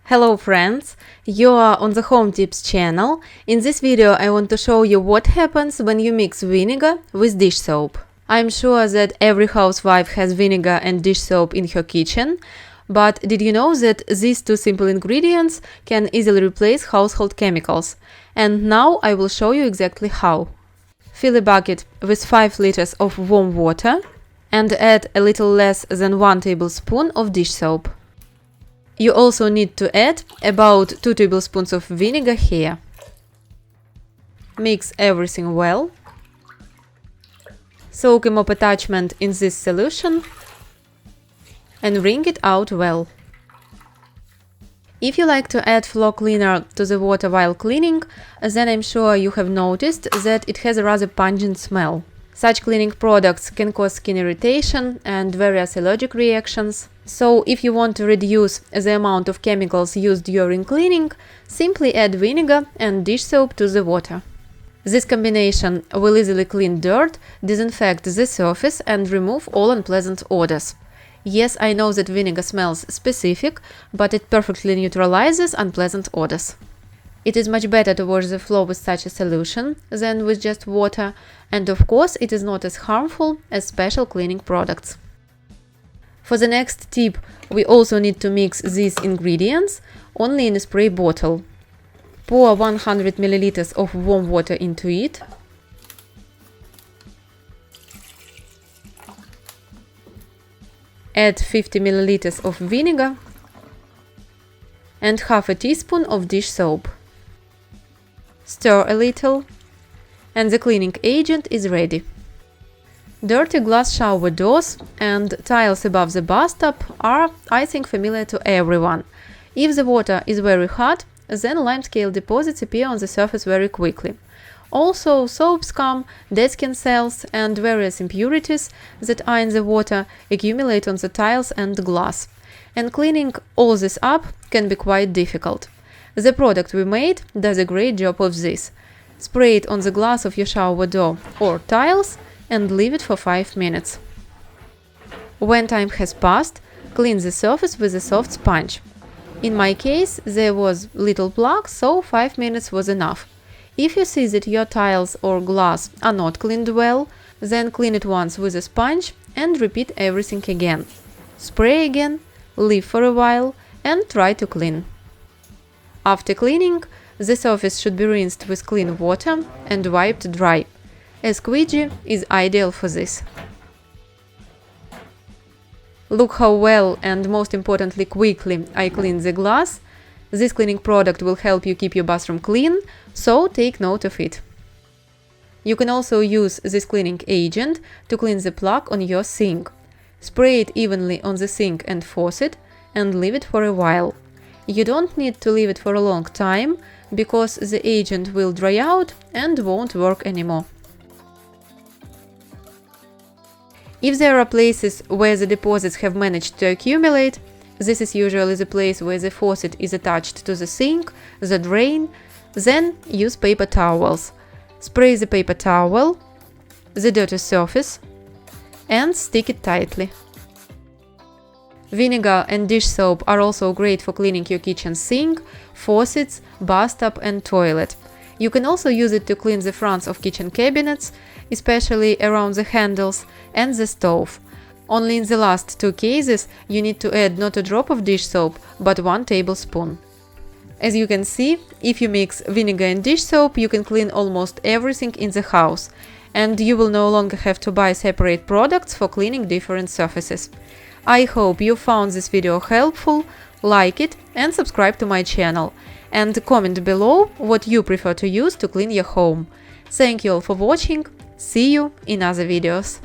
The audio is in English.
Hello friends, you are on the Home Tips channel. In this video I want to show you what happens when you mix vinegar with dish soap. I'm sure that every housewife has vinegar and dish soap in her kitchen, but did you know that these two simple ingredients can easily replace household chemicals? And now I will show you exactly how. Fill a bucket with 5 liters of warm water and add a little less than 1 tablespoon of dish soap. You also need to add about 2 tablespoons of vinegar here. Mix everything well. Soak a mop attachment in this solution and wring it out well. If you like to add floor cleaner to the water while cleaning, then I'm sure you have noticed that it has a rather pungent smell. Such cleaning products can cause skin irritation and various allergic reactions. So if you want to reduce the amount of chemicals used during cleaning, simply add vinegar and dish soap to the water. This combination will easily clean dirt, disinfect the surface and remove all unpleasant odors. Yes, I know that vinegar smells specific, but it perfectly neutralizes unpleasant odors. It is much better to wash the floor with such a solution than with just water, and of course it is not as harmful as special cleaning products. For the next tip, we also need to mix these ingredients only in a spray bottle. Pour 100 ml of warm water into it. Add 50 ml of vinegar and half a teaspoon of dish soap. Stir a little, and the cleaning agent is ready. Dirty glass shower doors and tiles above the bathtub are, I think, familiar to everyone. If the water is very hot, then limescale deposits appear on the surface very quickly. Also, soap scum, dead skin cells and various impurities that are in the water accumulate on the tiles and glass. And cleaning all this up can be quite difficult. The product we made does a great job of this. Spray it on the glass of your shower door or tiles and leave it for 5 minutes. When time has passed, clean the surface with a soft sponge. In my case, there was little plaque, so 5 minutes was enough. If you see that your tiles or glass are not cleaned well, then clean it once with a sponge and repeat everything again. Spray again, leave for a while and try to clean. After cleaning, the surface should be rinsed with clean water and wiped dry. A squeegee is ideal for this. Look how well and most importantly quickly I clean the glass. This cleaning product will help you keep your bathroom clean, so take note of it. You can also use this cleaning agent to clean the plug on your sink. Spray it evenly on the sink and faucet and leave it for a while. You don't need to leave it for a long time, because the agent will dry out and won't work anymore. If there are places where the deposits have managed to accumulate, this is usually the place where the faucet is attached to the sink, the drain, then use paper towels. Spray the paper towel, the dirty surface, and stick it tightly. Vinegar and dish soap are also great for cleaning your kitchen sink, faucets, bathtub and toilet. You can also use it to clean the fronts of kitchen cabinets, especially around the handles and the stove. Only in the last 2 cases you need to add not a drop of dish soap, but 1 tablespoon. As you can see, if you mix vinegar and dish soap, you can clean almost everything in the house, and you will no longer have to buy separate products for cleaning different surfaces. I hope you found this video helpful, like it and subscribe to my channel, and comment below what you prefer to use to clean your home. Thank you all for watching, see you in other videos.